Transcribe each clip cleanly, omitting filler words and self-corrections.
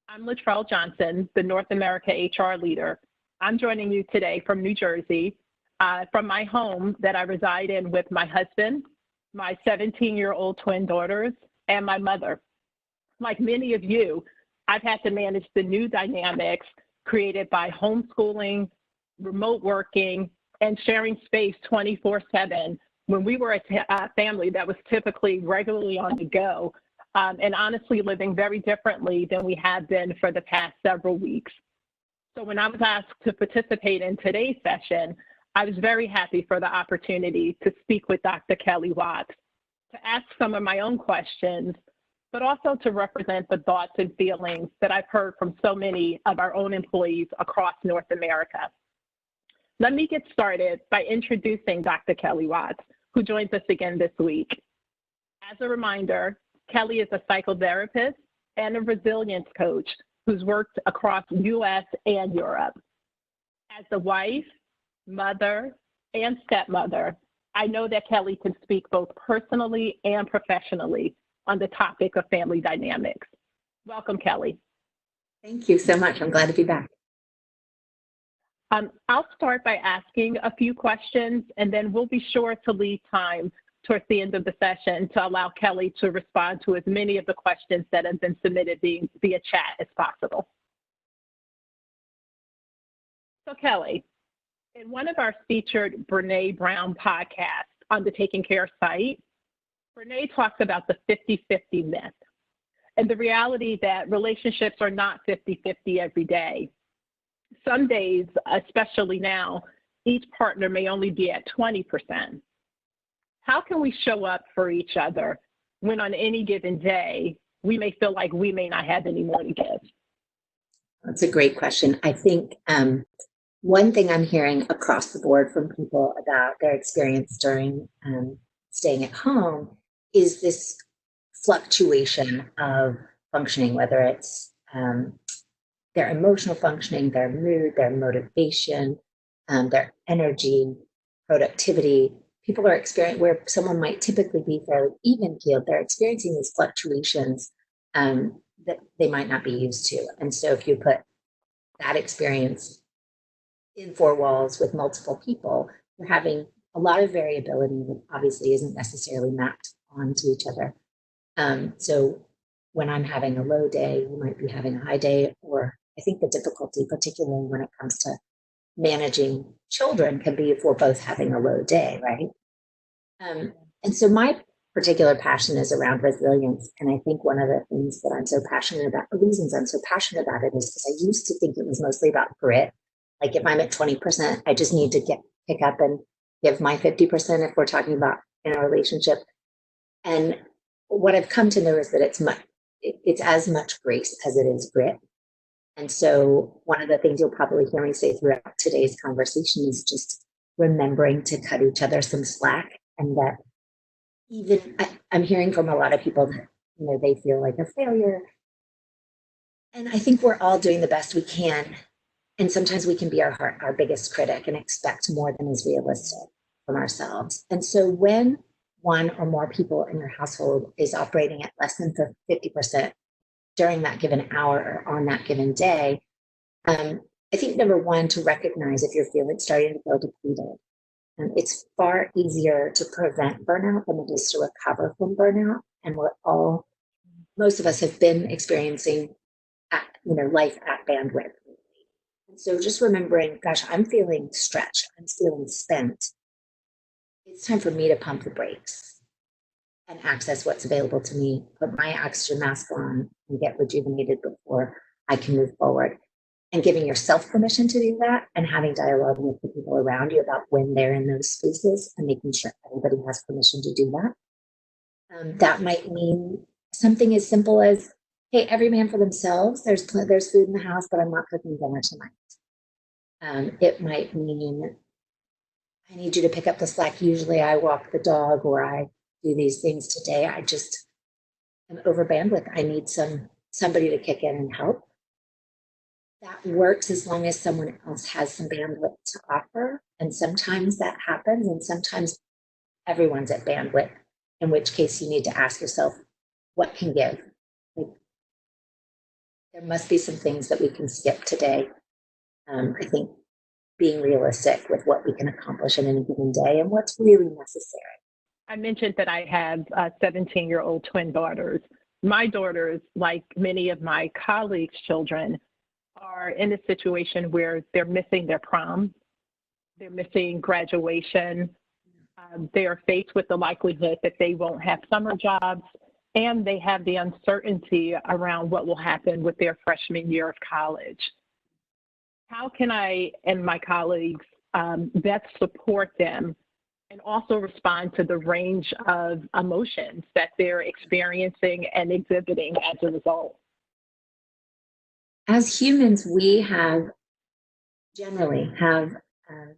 I'm Latrell Johnson, the North America HR leader. I'm joining you today from New Jersey, from my home that I reside in with my husband, my 17-year-old twin daughters, and my mother. Like many of you, I've had to manage the new dynamics created by homeschooling, remote working, and sharing space 24/7 when we were a family that was typically regularly on the go, and honestly living very differently than we have been for the past several weeks. So when I was asked to participate in today's session, I was very happy for the opportunity to speak with Dr. Kelly Watts, to ask some of my own questions, but also to represent the thoughts and feelings that I've heard from so many of our own employees across North America. Let me get started by introducing Dr. Kelly Watts, who joins us again this week. As a reminder, Kelly is a psychotherapist and a resilience coach who's worked across US and Europe. As a wife, mother, and stepmother, I know that Kelly can speak both personally and professionally on the topic of family dynamics. Welcome, Kelly. Thank you so much. I'm glad to be back. I'll start by asking a few questions, and then we'll be sure to leave time towards the end of the session to allow Kelly to respond to as many of the questions that have been submitted via chat as possible. So Kelly, in one of our featured Brene Brown podcasts on the Taking Care site, Brene talks about the 50-50 myth and the reality that relationships are not 50-50 every day. Some days, especially now, each partner may only be at 20%. How can we show up for each other when on any given day, we may feel like we may not have any more to give? That's a great question. I think one thing I'm hearing across the board from people about their experience during staying at home is this fluctuation of functioning, whether it's their emotional functioning, their mood, their motivation, their energy, productivity. People are experiencing where someone might typically be fairly even-keeled, they're experiencing these fluctuations that they might not be used to. And so if you put that experience in four walls with multiple people, you're having a lot of variability that obviously isn't necessarily mapped onto each other. So when I'm having a low day, you might be having a high day, or I think the difficulty, particularly when it comes to managing children, can be if we're both having a low day, right? And so my particular passion is around resilience. And I think one of the things that I'm so passionate about, the reasons I'm so passionate about it is because I used to think it was mostly about grit. Like if I'm at 20%, I just need to pick up and give my 50% if we're talking about in a relationship. And what I've come to know is that it's as much grace as it is grit. And so one of the things you'll probably hear me say throughout today's conversation is just remembering to cut each other some slack. And that even I'm hearing from a lot of people that, they feel like a failure. And I think we're all doing the best we can. And sometimes we can be our biggest critic and expect more than is realistic from ourselves. And so when one or more people in your household is operating at less than 50% during that given hour or on that given day, I think number one, to recognize if you're starting to feel depleted. It's far easier to prevent burnout than it is to recover from burnout. And most of us have been experiencing, life at bandwidth. And so just remembering, gosh, I'm feeling stretched, I'm feeling spent. It's time for me to pump the brakes and access what's available to me, put my oxygen mask on and get rejuvenated before I can move forward. And giving yourself permission to do that and having dialogue with the people around you about when they're in those spaces and making sure everybody has permission to do that. That might mean something as simple as, hey, every man for themselves. There's food in the house, but I'm not cooking dinner tonight. It might mean I need you to pick up the slack. Usually I walk the dog or I do these things. Today I just am over bandwidth. I need somebody to kick in and help. That works as long as someone else has some bandwidth to offer. And sometimes that happens, and sometimes everyone's at bandwidth, in which case you need to ask yourself, what can give? Like, there must be some things that we can skip today. I think being realistic with what we can accomplish in any given day and what's really necessary. I mentioned that I have 17-year-old twin daughters. My daughters, like many of my colleagues' children, are in a situation where they're missing their prom, they're missing graduation, they are faced with the likelihood that they won't have summer jobs, and they have the uncertainty around what will happen with their freshman year of college. How can I and my colleagues best support them and also respond to the range of emotions that they're experiencing and exhibiting as a result? As humans, we generally have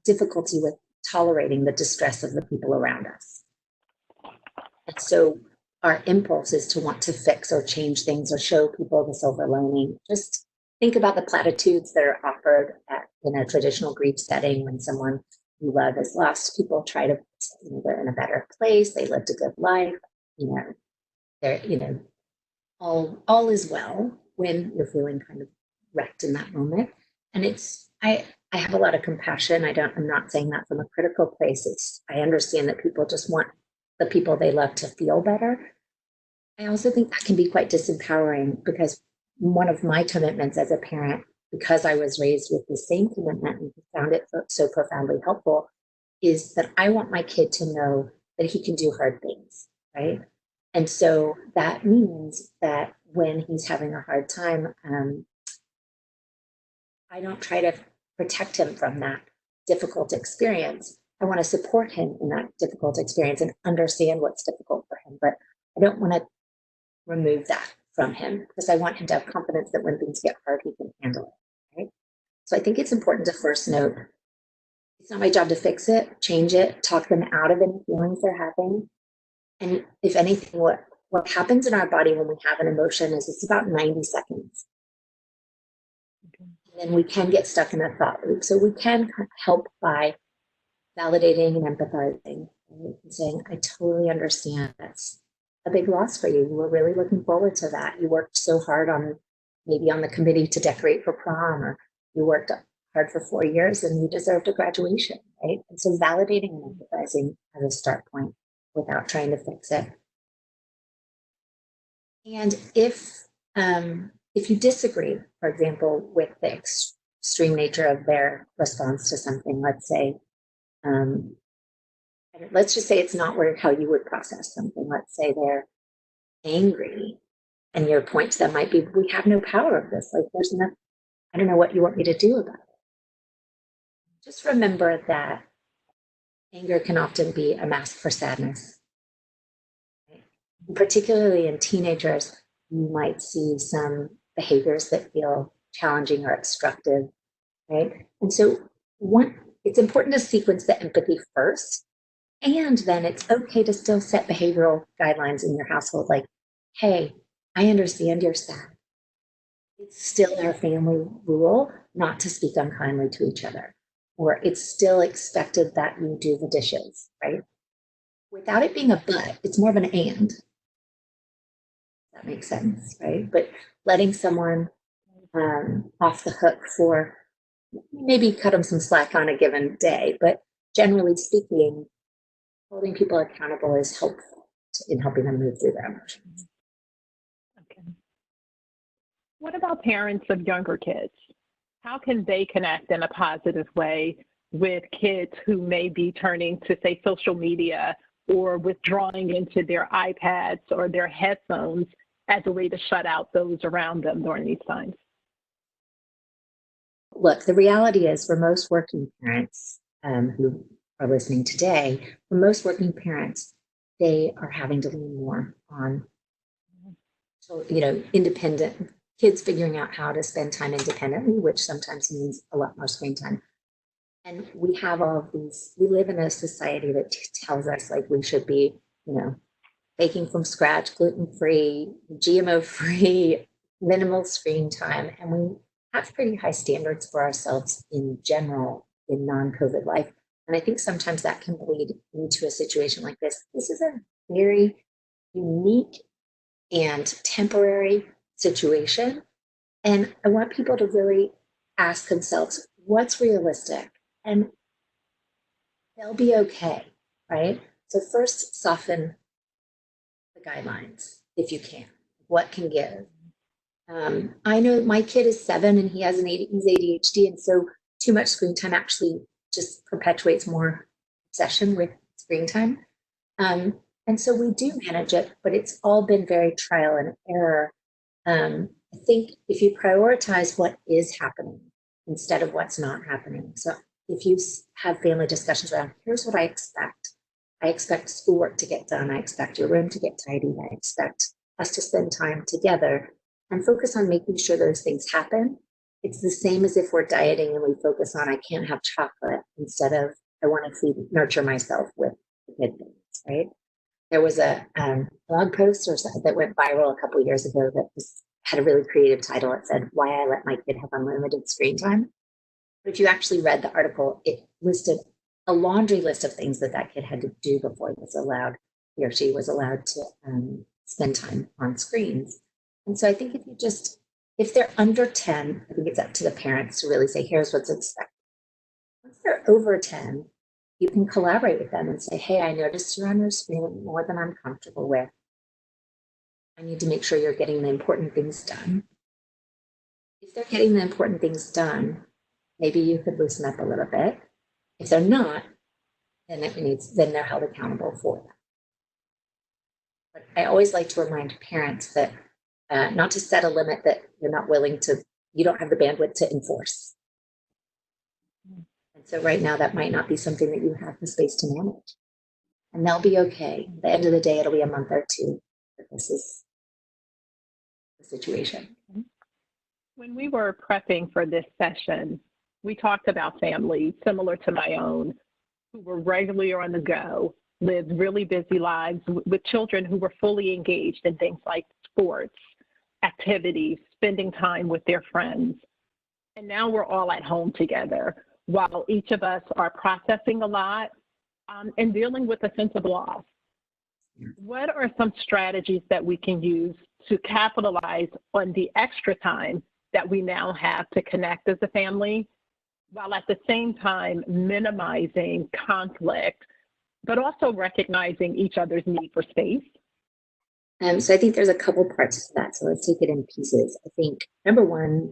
difficulty with tolerating the distress of the people around us. And so our impulse is to want to fix or change things or show people the silver lining. Just think about the platitudes that are offered in a traditional grief setting when someone you love is lost. People try to, they're in a better place, they lived a good life, they're, all is well when you're feeling kind of wrecked in that moment. And I have a lot of compassion. I'm not saying that from a critical place. I understand that people just want the people they love to feel better. I also think that can be quite disempowering, because one of my commitments as a parent, because I was raised with the same commitment and found it so profoundly helpful, is that I want my kid to know that he can do hard things, right? And so that means that when he's having a hard time, I don't try to protect him from that difficult experience. I want to support him in that difficult experience and understand what's difficult for him, but I don't want to remove that from him, because I want him to have confidence that when things get hard, he can handle it, right? So I think it's important to first note, it's not my job to fix it, change it, talk them out of any feelings they're having. And if anything, what happens in our body when we have an emotion is it's about 90 seconds. And then we can get stuck in a thought loop. So we can help by validating and empathizing and saying, I totally understand that's a big loss for you. You were really looking forward to that. You worked so hard maybe on the committee to decorate for prom, or you worked hard for 4 years and you deserved a graduation, right? And so validating and empathizing as a start point without trying to fix it. And if you disagree, for example, with the extreme nature of their response to something, let's say, let's just say it's not how you would process something. Let's say they're angry, and your point to them might be, we have no power of this. Like, there's enough, I don't know what you want me to do about it. Just remember that anger can often be a mask for sadness. Right? Particularly in teenagers, you might see some behaviors that feel challenging or obstructive, right? And so it's important to sequence the empathy first, and then it's okay to still set behavioral guidelines in your household, like, hey, I understand you're sad. It's still our family rule not to speak unkindly to each other, or it's still expected that you do the dishes, right? Without it being a but, it's more of an and. That makes sense, right? But letting someone off the hook for, maybe cut them some slack on a given day, but generally speaking, holding people accountable is helpful in helping them move through their emotions. Okay. What about parents of younger kids? How can they connect in a positive way with kids who may be turning to, say, social media or withdrawing into their iPads or their headphones as a way to shut out those around them during these times? Look, the reality is, for most working parents who are listening today, for most working parents, they are having to lean more on, independent kids figuring out how to spend time independently, which sometimes means a lot more screen time. And we have all of these, we live in a society that tells us like we should be, baking from scratch, gluten-free, GMO-free, minimal screen time. And we have pretty high standards for ourselves in general in non-COVID life. And I think sometimes that can bleed into a situation like this. This is a very unique and temporary situation. And I want people to really ask themselves, what's realistic? And they'll be okay, right? So first, soften the guidelines if you can. What can give? I know my kid is 7 and he's ADHD, and so too much screen time actually just perpetuates more obsession with screen time. And so we do manage it, but it's all been very trial and error. I think if you prioritize what is happening instead of what's not happening. So if you have family discussions around, here's what I expect schoolwork to get done. I expect your room to get tidy. I expect us to spend time together, and focus on making sure those things happen. It's the same as if we're dieting and we focus on, I can't have chocolate, instead of, I want to nurture myself with the good things, right? There was a blog post or something that went viral a couple of years ago that had a really creative title. It said, "Why I Let My Kid Have Unlimited Screen Time." But if you actually read the article, it listed a laundry list of things that kid had to do before he or she was allowed to spend time on screens. And so I think if they're under 10, I think it's up to the parents to really say, here's what's expected. Once they're over 10, you can collaborate with them and say, hey, I noticed you're on your screen more than I'm comfortable with. I need to make sure you're getting the important things done. If they're getting the important things done, maybe you could loosen up a little bit. If they're not, then they're held accountable for that. But I always like to remind parents that not to set a limit that you're not willing to, you don't have the bandwidth to enforce. And so right now that might not be something that you have the space to manage. And they'll be okay. At the end of the day, it'll be a month or two, but this is the situation. When we were prepping for this session, we talked about families similar to my own, who were regularly on the go, lived really busy lives with children who were fully engaged in things like sports, activities, spending time with their friends. And now we're all at home together while each of us are processing a lot and dealing with a sense of loss. What are some strategies that we can use to capitalize on the extra time that we now have to connect as a family, while at the same time minimizing conflict, but also recognizing each other's need for space? So I think there's a couple parts to that. So let's take it in pieces. I think number one,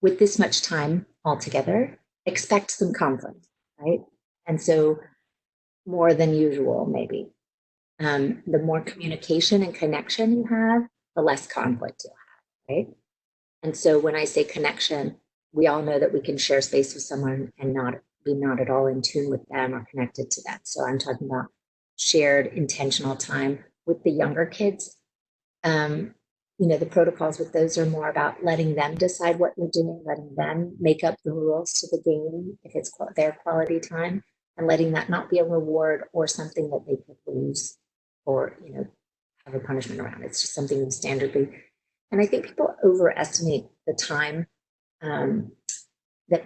with this much time all together, expect some conflict, right? And so more than usual, maybe. The more communication and connection you have, the less conflict you'll have, right? And so when I say connection, we all know that we can share space with someone and not at all in tune with them or connected to them. So I'm talking about shared intentional time with the younger kids. The protocols with those are more about letting them decide what you're doing, letting them make up the rules to the game if it's their quality time, and letting that not be a reward or something that they could lose or have a punishment around. It's just something you standardly. And I think people overestimate the time that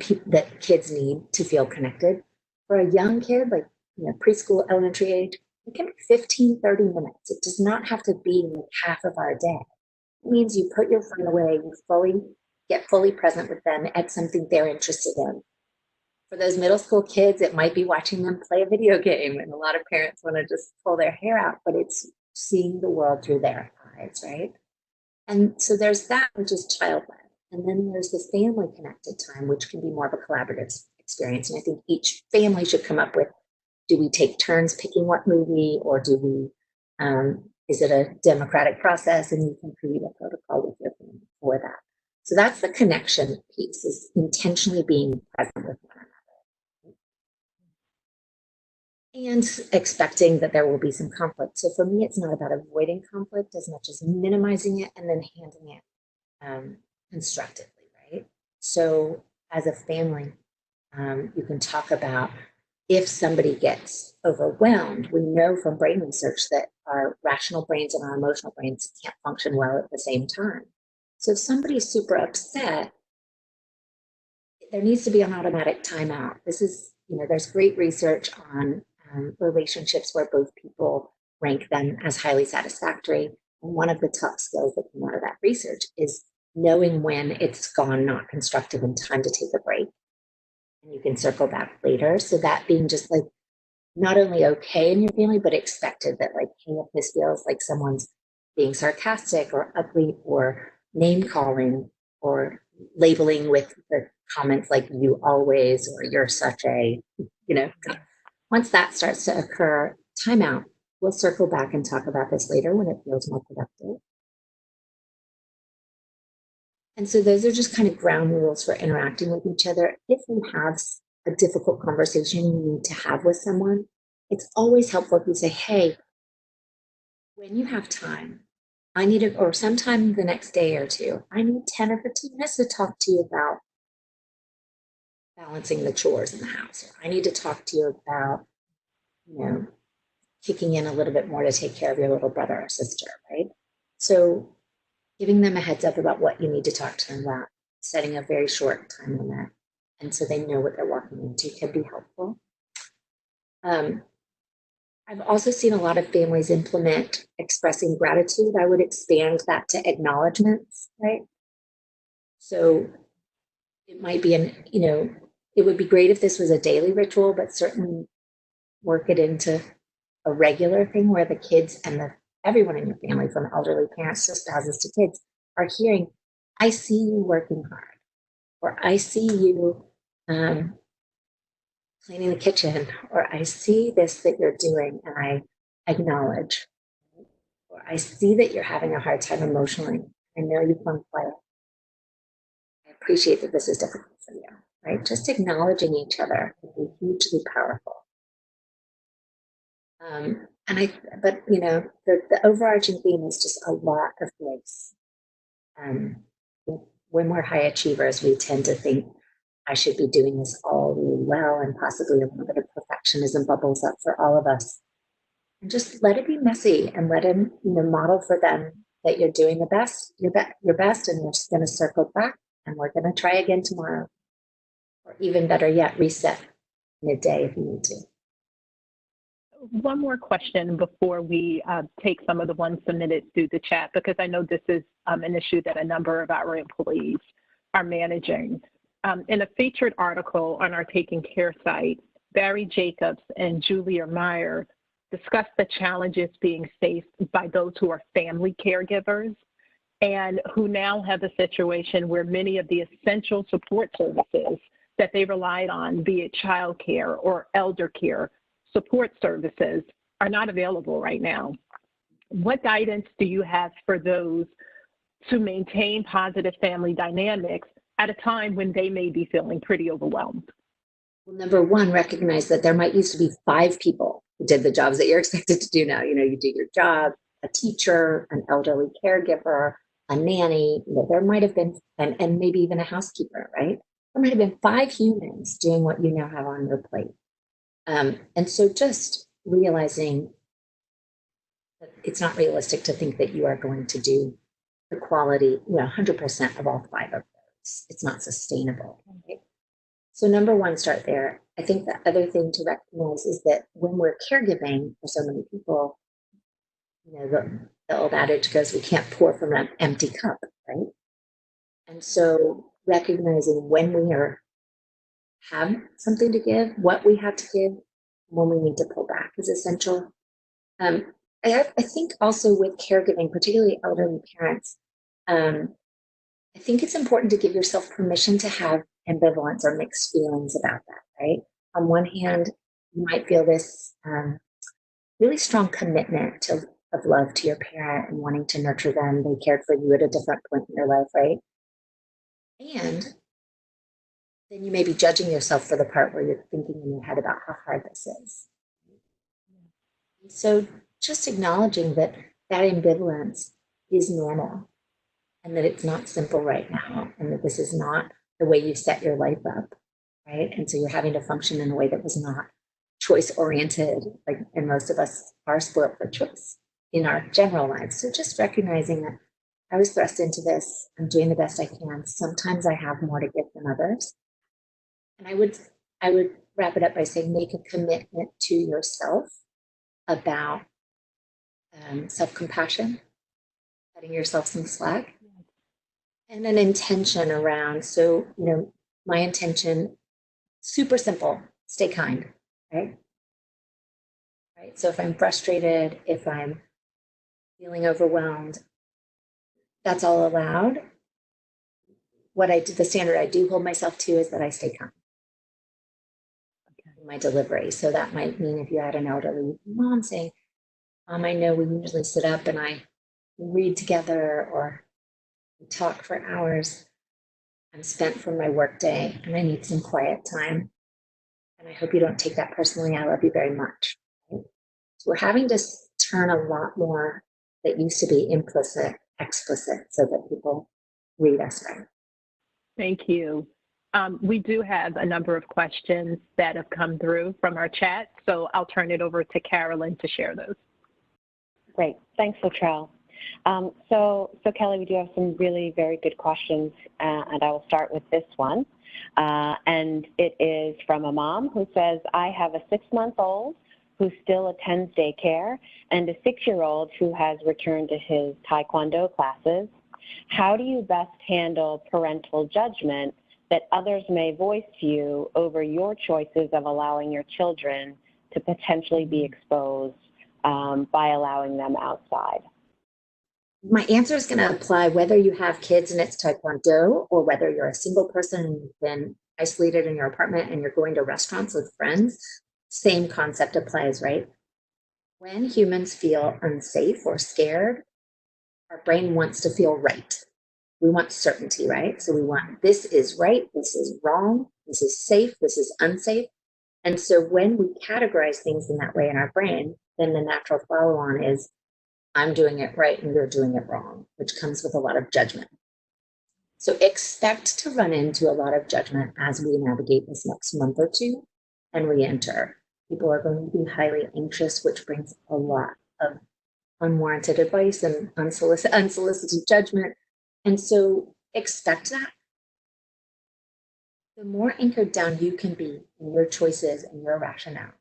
kids need to feel connected. For a young kid, like preschool, elementary age, it can be 15, 30 minutes. It does not have to be half of our day. It means you put your phone away, you get fully present with them at something they're interested in. For those middle school kids, it might be watching them play a video game, and a lot of parents want to just pull their hair out, but it's seeing the world through their eyes, right? And so there's that, which is child-led. And then there's this family-connected time, which can be more of a collaborative experience. And I think each family should come up with, do we take turns picking what movie, or do we, is it a democratic process? And you can create a protocol with your family for that. So that's the connection piece, is intentionally being present with one another. And expecting that there will be some conflict. So for me, it's not about avoiding conflict as much as minimizing it and then handling it constructively, right? So as a family, you can talk about, if somebody gets overwhelmed, we know from brain research that our rational brains and our emotional brains can't function well at the same time. So if somebody's super upset, there needs to be an automatic timeout. This is, there's great research on relationships where both people rank them as highly satisfactory. And one of the top skills that came out of that research is knowing when it's gone not constructive and time to take a break. And you can circle back later. So that being just like not only okay in your family, but expected that like, hey, if this feels like someone's being sarcastic or ugly or name calling or labeling with the comments like you always or you're such a, you know, once that starts to occur, timeout. We'll circle back and talk about this later when it feels more productive. And so those are just kind of ground rules for interacting with each other. If you have a difficult conversation you need to have with someone, it's always helpful if you say, hey, when you have time, I need it, or sometime the next day or two, I need 10 or 15 minutes to talk to you about balancing the chores in the house. Or I need to talk to you about, you know, kicking in a little bit more to take care of your little brother or sister, right? So giving them a heads up about what you need to talk to them about, setting a very short time limit, and so they know what they're walking into can be helpful. I've also seen a lot of families implement expressing gratitude. I would expand that to acknowledgments, right? So it might be it would be great if this was a daily ritual, but certainly work it into a regular thing where the kids and everyone in your family, from elderly parents to spouses to kids, are hearing, I see you working hard, or I see you cleaning the kitchen, or I see this that you're doing and I acknowledge, or I see that you're having a hard time emotionally. I know you've gone quiet. I appreciate that this is difficult for you, right? Just acknowledging each other can be hugely powerful. But the overarching theme is just a lot of grace. When we're high achievers, we tend to think I should be doing this all really well, and possibly a little bit of perfectionism bubbles up for all of us. And just let it be messy, and let him, model for them that you're doing the best, your best, and you're just going to circle back, and we're going to try again tomorrow, or even better yet, reset midday if you need to. One more question before we take some of the ones submitted through the chat, because I know this is an issue that a number of our employees are managing. In a featured article on our Taking Care site, Barry Jacobs and Julia Meyer discussed the challenges being faced by those who are family caregivers and who now have a situation where many of the essential support services that they relied on, be it childcare or elder care, support services, are not available right now. What guidance do you have for those to maintain positive family dynamics at a time when they may be feeling pretty overwhelmed? Well, number one, recognize that there might used to be 5 people who did the jobs that you're expected to do now. You do your job, a teacher, an elderly caregiver, a nanny. There might have been, and maybe even a housekeeper, right? There might have been 5 humans doing what you now have on your plate. And so just realizing that it's not realistic to think that you are going to do the quality, 100% of all 5 of those. It's not sustainable. Right? So number one, start there. I think the other thing to recognize is that when we're caregiving for so many people, the old adage goes, we can't pour from an empty cup, right? And so recognizing when we have something to give, what we have to give, when we need to pull back is essential. I think also with caregiving, particularly elderly parents, I think it's important to give yourself permission to have ambivalence or mixed feelings about that, right? On one hand, you might feel this really strong commitment of love to your parent and wanting to nurture them. They cared for you at a different point in your life, right? And then you may be judging yourself for the part where you're thinking in your head about how hard this is. So just acknowledging that ambivalence is normal and that it's not simple right now and that this is not the way you set your life up, right? And so you're having to function in a way that was not choice oriented, and most of us are spoiled for choice in our general lives. So just recognizing that I was thrust into this, I'm doing the best I can. Sometimes I have more to give than others. And I would wrap it up by saying, make a commitment to yourself about self-compassion, cutting yourself some slack, And an intention around, so, my intention, super simple, stay kind, right? Right. So if I'm frustrated, if I'm feeling overwhelmed, that's all allowed. What I do, the standard I do hold myself to is that I stay kind in my delivery. So that might mean if you had an elderly mom saying, I know we usually sit up and I read together or we talk for hours. I'm spent from my work day and I need some quiet time. And I hope you don't take that personally. I love you very much. Right? So we're having to turn a lot more that used to be implicit, explicit, so that people read us right. Thank you. We do have a number of questions that have come through from our chat, so I'll turn it over to Carolyn to share those. Great. Thanks, Latrell. So Kelly, we do have some really very good questions, and I will start with this one. And it is from a mom who says, I have a 6-month-old who still attends daycare and a 6-year-old who has returned to his Taekwondo classes. How do you best handle parental judgment that others may voice to you over your choices of allowing your children to potentially be exposed by allowing them outside? My answer is going to apply whether you have kids and it's Taekwondo or whether you're a single person and you've been isolated in your apartment and you're going to restaurants with friends. Same concept applies, right? When humans feel unsafe or scared, our brain wants to feel right. We want certainty, right? So we want this is right, this is wrong, this is safe, this is unsafe. And so when we categorize things in that way in our brain, then the natural follow on is I'm doing it right and you're doing it wrong, which comes with a lot of judgment. So expect to run into a lot of judgment as we navigate this next month or two and re-enter. People are going to be highly anxious, which brings a lot of unwarranted advice and unsolicited judgment. And so expect that. The more anchored down you can be in your choices and your rationale,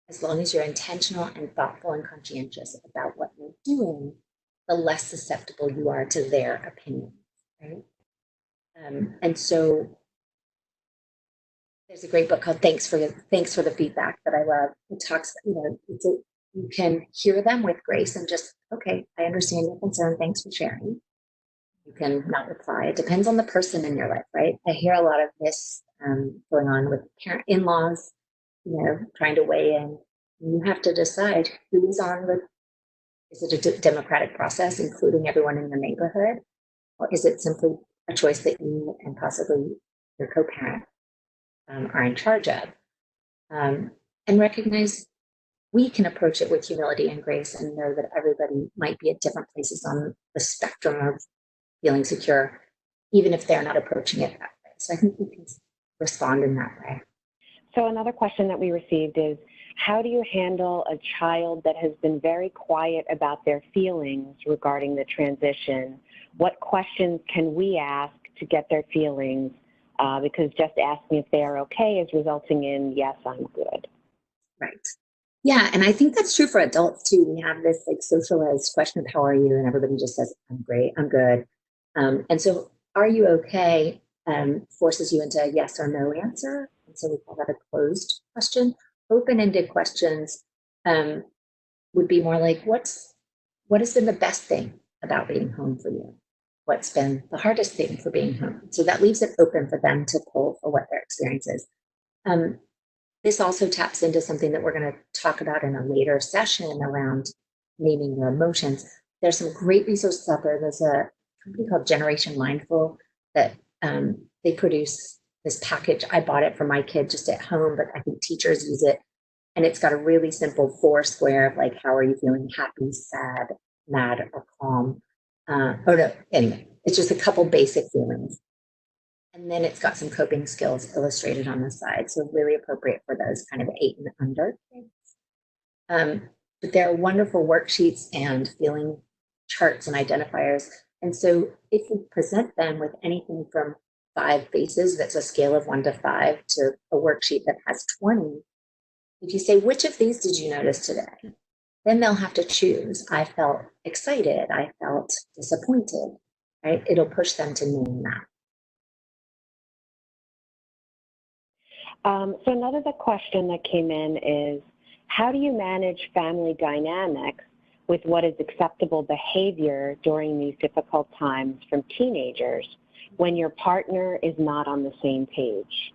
as long as you're intentional and thoughtful and conscientious about what you're doing, the less susceptible you are to their opinions, right? And so there's a great book called Thanks for the Feedback that I love. It talks, you can hear them with grace and just, okay, I understand your concern. Thanks for sharing. You can not reply. It depends on the person in your life, right? I hear a lot of this going on with in-laws, trying to weigh in. You have to decide who is on the, is it a democratic process, including everyone in your neighborhood? Or is it simply a choice that you and possibly your co-parent are in charge of? And recognize we can approach it with humility and grace and know that everybody might be at different places on the spectrum of feeling secure, even if they're not approaching it that way. So I think we can respond in that way. So another question that we received is, how do you handle a child that has been very quiet about their feelings regarding the transition? What questions can we ask to get their feelings? Because just asking if they are okay is resulting in, yes, I'm good. Right. Yeah, and I think that's true for adults too. We have this like socialized question of how are you? And everybody just says, I'm great, I'm good. And so are you okay forces you into a yes or no answer. And so we call that a closed question. Open-ended questions would be more like, what has been the best thing about being home for you? What's been the hardest thing for being home? So that leaves it open for them to pull for what their experience is. This also taps into something that we're going to talk about in a later session around naming your emotions. There's some great resources out there. There's a company called Generation Mindful that they produce this package. I bought it for my kid just at home, but I think teachers use it. And it's got a really simple 4-square of like, how are you feeling? Happy, sad, mad, or calm. Anyway, it's just a couple basic feelings. And then it's got some coping skills illustrated on the side. So really appropriate for those kind of 8 and under kids. But there are wonderful worksheets and feeling charts and identifiers. And so if you present them with anything from 5 faces, that's a scale of 1 to 5, to a worksheet that has 20, if you say, which of these did you notice today? Then they'll have to choose. I felt excited. I felt disappointed. right? It'll push them to name that. So another question that came in is, how do you manage family dynamics with what is acceptable behavior during these difficult times from teenagers when your partner is not on the same page?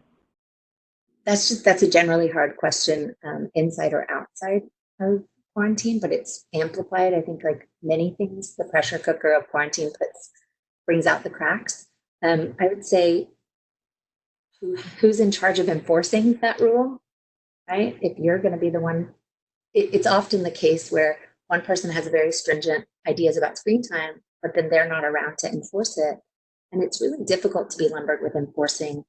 That's a generally hard question, inside or outside of quarantine, but it's amplified. I think, like many things, the pressure cooker of quarantine brings out the cracks. I would say, who's in charge of enforcing that rule, right? If you're going to be the one, it's often the case where one person has very stringent ideas about screen time, but then they're not around to enforce it. And it's really difficult to be lumbered with enforcing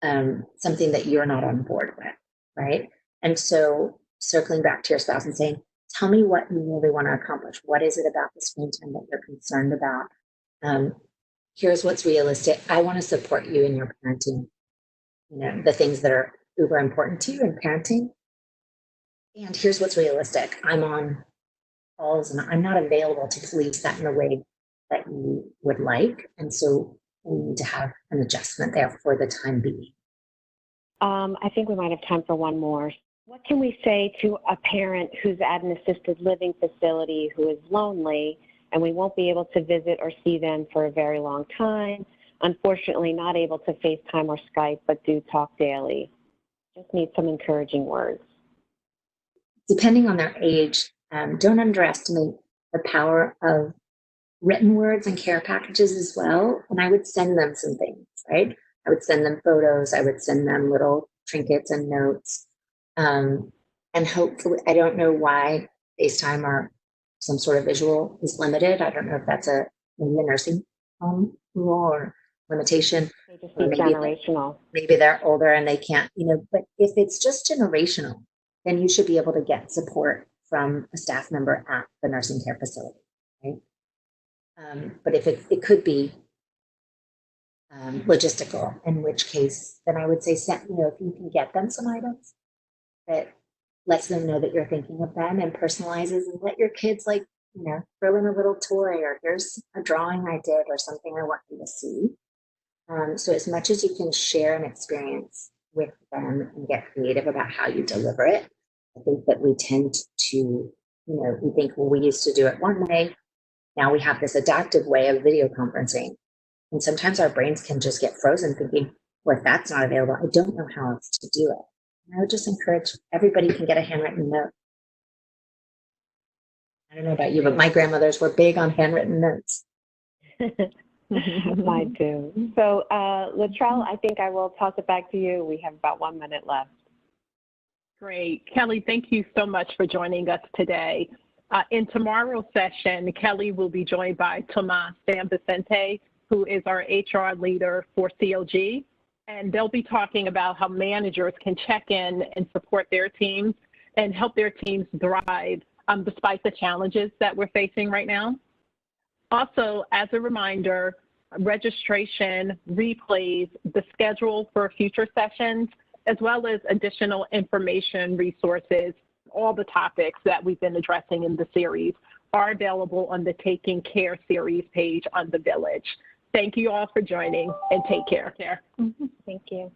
something that you're not on board with, right? And so circling back to your spouse and saying, tell me what you really want to accomplish. What is it about the screen time that you're concerned about? Here's what's realistic. I want to support you in your parenting, the things that are uber important to you in parenting. And here's what's realistic. I'm on calls and I'm not available to police that in the way that you would like. And so we need to have an adjustment there for the time being. I think we might have time for one more. What can we say to a parent who's at an assisted living facility who is lonely and we won't be able to visit or see them for a very long time? Unfortunately, not able to FaceTime or Skype, but do talk daily. Just need some encouraging words. Depending on their age, don't underestimate the power of written words and care packages as well. And I would send them some things, right? I would send them photos. I would send them little trinkets and notes. And hopefully, I don't know why FaceTime or some sort of visual is limited. I don't know if that's maybe a nursing home rule or limitation. They just need generational. Maybe they're older and they can't, but if it's just generational, then you should be able to get support from a staff member at the nursing care facility, right? But if it could be logistical, in which case, then I would say, if you can get them some items that lets them know that you're thinking of them and personalizes, and let your kids throw in a little toy, or here's a drawing I did or something I want you to see. So as much as you can share an experience with them and get creative about how you deliver it, I think that we tend to, we think, well, we used to do it one way. Now we have this adaptive way of video conferencing. And sometimes our brains can just get frozen thinking, well, if that's not available, I don't know how else to do it. And I would just encourage everybody can get a handwritten note. I don't know about you, but my grandmothers were big on handwritten notes. Mine too. So, Latrell, I think I will toss it back to you. We have about 1 minute left. Great. Kelly, thank you so much for joining us today. In tomorrow's session, Kelly will be joined by Tomas San Vicente, who is our HR leader for CLG, and they'll be talking about how managers can check in and support their teams and help their teams thrive despite the challenges that we're facing right now. Also, as a reminder, registration, replays, the schedule for future sessions, as well as additional information, resources, all the topics that we've been addressing in the series are available on the Taking Care series page on The Village. Thank you all for joining, and take care. Thank you.